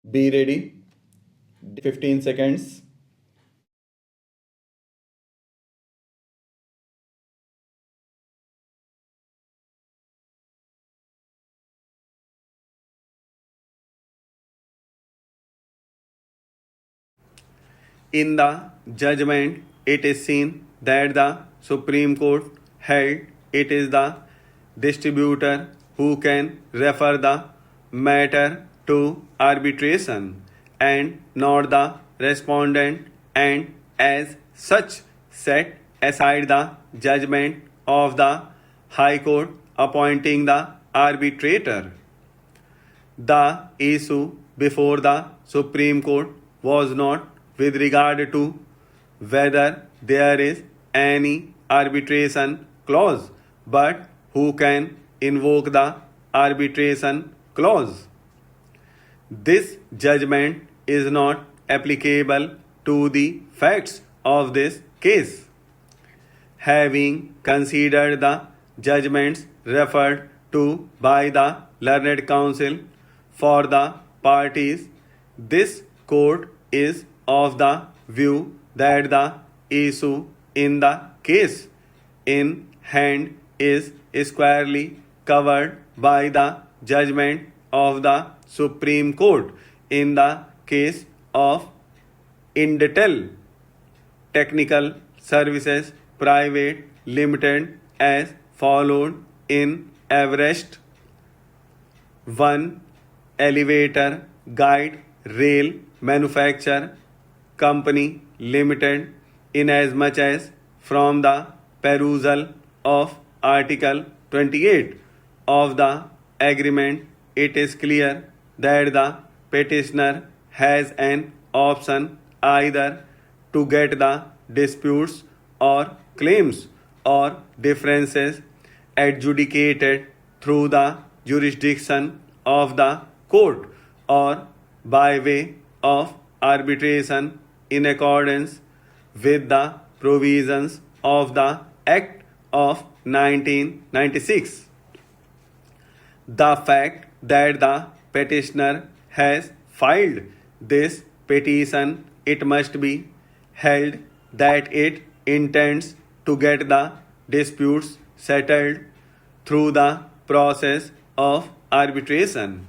Be ready. 15 seconds. In the judgment, it is seen that the Supreme Court held it is the distributor who can refer the matter to arbitration and not the respondent, and as such set aside the judgment of the High Court appointing the arbitrator. The issue before the Supreme Court was not with regard to whether there is any arbitration clause, but who can invoke the arbitration clause. This judgment is not applicable to the facts of this case. Having considered the judgments referred to by the learned counsel for the parties, this court is of the view that the issue in the case in hand is squarely covered by the judgment of the Supreme Court in the case of Indetel Technical Services Private Limited as followed in Everest 1 Elevator Guide Rail Manufacture Company Limited, inasmuch as from the perusal of Article 28 of the agreement it is clear that the petitioner has an option either to get the disputes or claims or differences adjudicated through the jurisdiction of the court or by way of arbitration in accordance with the provisions of the Act of 1996. The fact that the petitioner has filed this petition, it must be held that it intends to get the disputes settled through the process of arbitration.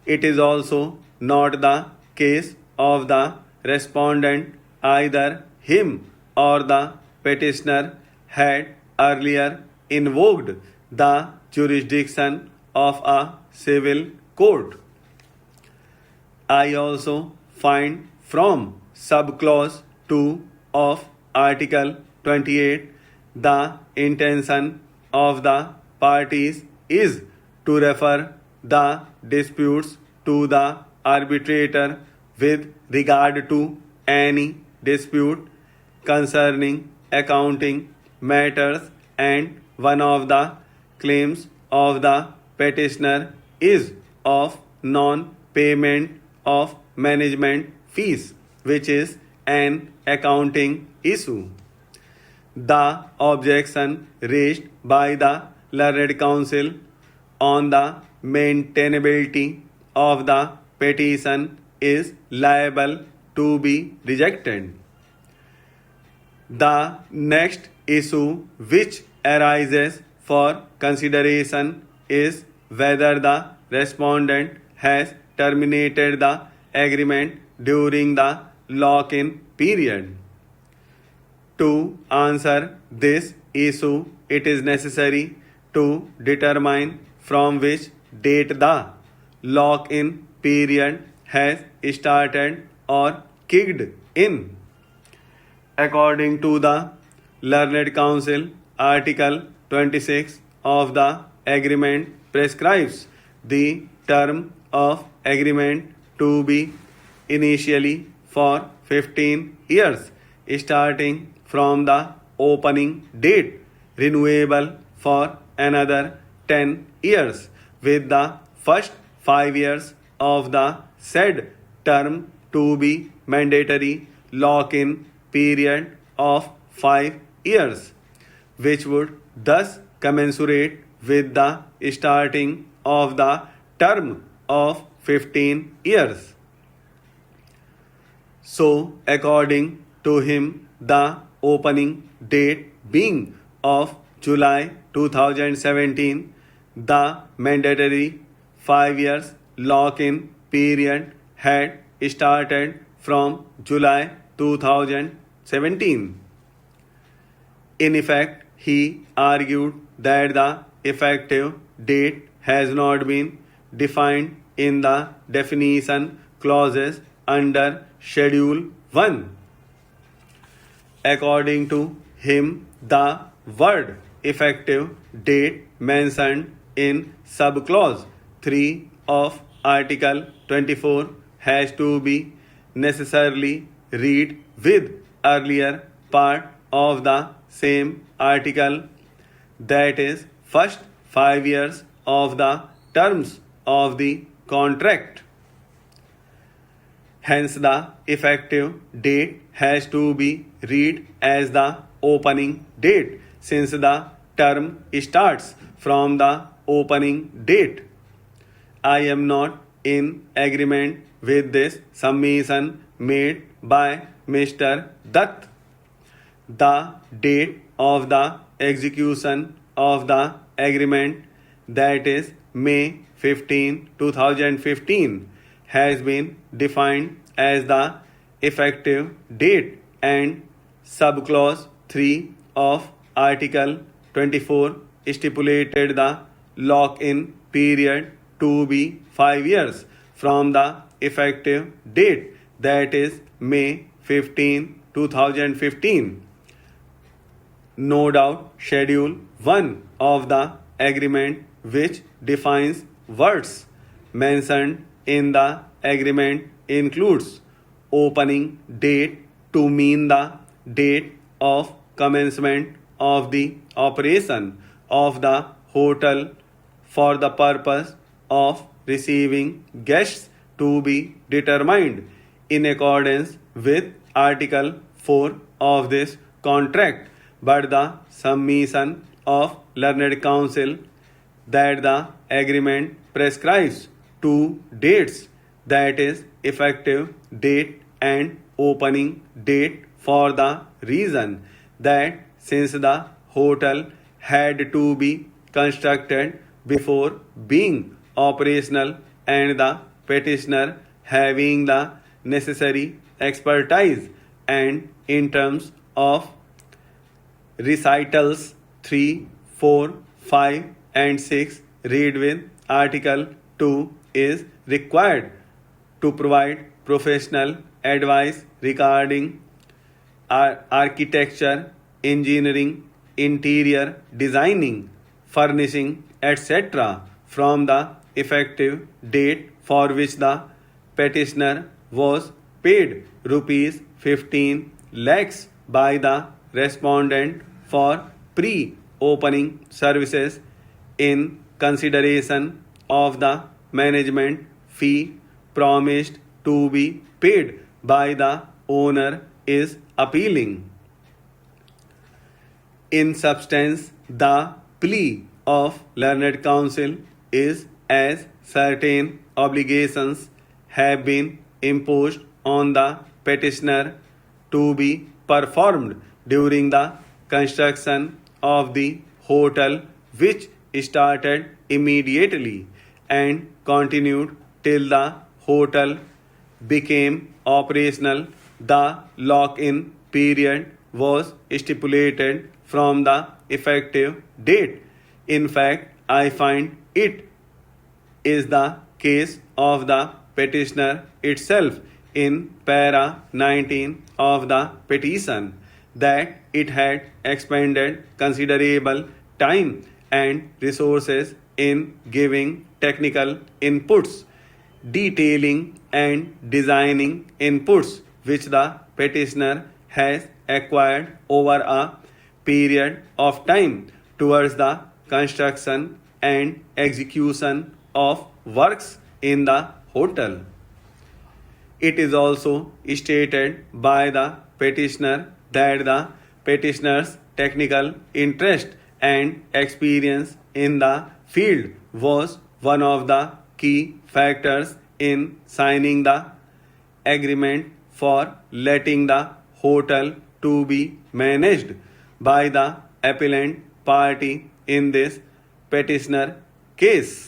It is also not the case of the respondent, either him or the petitioner had earlier invoked the jurisdiction of a civil court. I also find from subclause 2 of Article 28 the intention of the parties is to refer the disputes to the arbitrator with regard to any dispute concerning accounting matters, and one of the claims of the petitioner is of non-payment of management fees, which is an accounting issue. The objection raised by the learned counsel on the maintainability of the petition is liable to be rejected. The next issue which arises for consideration is whether the respondent has terminated the agreement during the lock-in period. To answer this issue, it is necessary to determine from which date the lock-in period has started or kicked in. According to the learned counsel, Article 26 of the agreement prescribes the term of agreement to be initially for 15 years, starting from the opening date, renewable for another 10 years, with the first 5 years of the said term to be mandatory lock-in period of 5 years, which would thus commensurate with the starting of the term of 15 years. So, according to him, the opening date being of July 2017, the mandatory 5 years lock-in period had started from July 2017. In effect, he argued that the effective date has not been defined in the definition clauses under Schedule 1. According to him, the word effective date mentioned in subclause 3 of Article 24 has to be necessarily read with earlier part of the same article, that is, first 5 years of the terms of the contract. Hence, the effective date has to be read as the opening date, since the term starts from the opening date. I am not in agreement with this submission made by Mr. Dutt. The date of the execution of the agreement, that is May 15, 2015, has been defined as the effective date, and subclause 3 of Article 24 stipulated the lock-in period to be 5 years from the effective date, that is May 15, 2015. No doubt, Schedule 1 of the agreement, which defines words mentioned in the agreement, includes opening date to mean the date of commencement of the operation of the hotel for the purpose of receiving guests to be determined in accordance with Article 4 of this contract, but the submission of learned counsel that the agreement prescribes two dates, that is effective date and opening date, for the reason that since the hotel had to be constructed before being operational, and the petitioner having the necessary expertise, and in terms of recitals 3, 4, 5 and 6 read with Article 2 is required to provide professional advice regarding architecture, engineering, interior designing, furnishing, etc. from the effective date for which the petitioner was paid rupees 15 lakhs by the respondent for pre-opening services in consideration of the management fee promised to be paid by the owner is appealing. In substance, the plea of learned counsel is as certain obligations have been imposed on the petitioner to be performed during the construction of the hotel, which started immediately and continued till the hotel became operational. The lock-in period was stipulated from the effective date. In fact, I find it is the case of the petitioner itself in para 19 of the petition that it had expended considerable time and resources in giving technical inputs, detailing and designing inputs which the petitioner has acquired over a period of time towards the construction and execution of works in the hotel. It is also stated by the petitioner that the petitioner's technical interest and experience in the field was one of the key factors in signing the agreement for letting the hotel to be managed by the appellant party in this petitioner case.